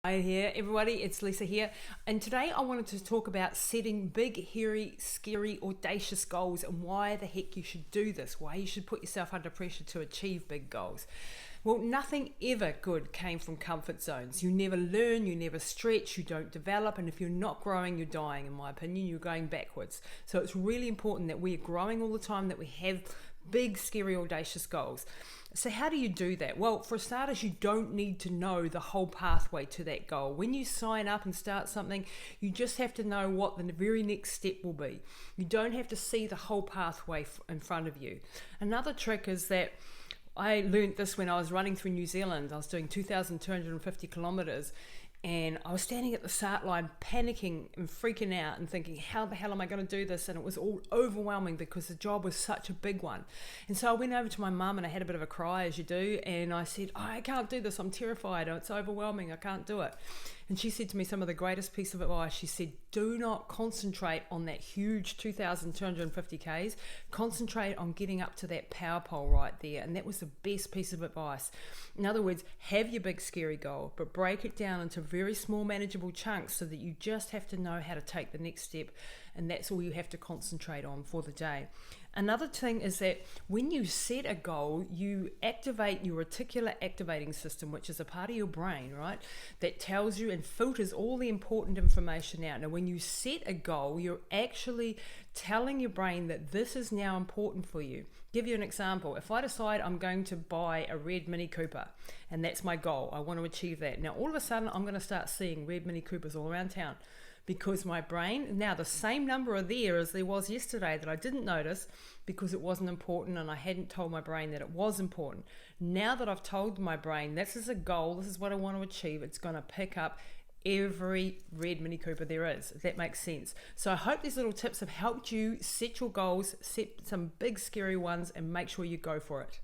Hi here, everybody, it's Lisa here, and today I wanted to talk about setting big, hairy, scary, audacious goals and why the heck you should do this, why you should put yourself under pressure to achieve big goals. Well, nothing ever good came from comfort zones. You never learn, you never stretch, you don't develop, and if you're not growing, you're dying, in my opinion, you're going backwards. So it's really important that we're growing all the time, that we have big, scary, audacious goals. So how do you do that? Well, for starters, you don't need to know the whole pathway to that goal. When you sign up and start something, you just have to know what the very next step will be. You don't have to see the whole pathway in front of you. Another trick is that I learned this when I was running through New Zealand. I was doing 2,250 kilometers, and I was standing at the start line panicking and freaking out and thinking, how the hell am I going to do this? And it was all overwhelming because the job was such a big one. And so I went over to my mum and I had a bit of a cry, as you do, and I said, I can't do this, I'm terrified, it's overwhelming, I can't do it. And she said to me some of the greatest piece of advice. She said, do not concentrate on that huge 2,250 Ks. Concentrate on getting up to that power pole right there. And that was the best piece of advice. In other words, have your big scary goal, but break it down into very small manageable chunks so that you just have to know how to take the next step. And that's all you have to concentrate on for the day. Another thing is that when you set a goal, you activate your reticular activating system, which is a part of your brain, right, that tells you and filters all the important information out. Now, when you set a goal, you're actually telling your brain that this is now important for you. Give you an example. If I decide I'm going to buy a red Mini Cooper, and that's my goal, I want to achieve that. Now, all of a sudden, I'm going to start seeing red Mini Coopers all around town, because my brain, now the same number are there as there was yesterday that I didn't notice because it wasn't important and I hadn't told my brain that it was important. Now that I've told my brain this is a goal, this is what I want to achieve, it's going to pick up every red Mini Cooper there is, if that makes sense. So I hope these little tips have helped you set your goals, set some big scary ones, and make sure you go for it.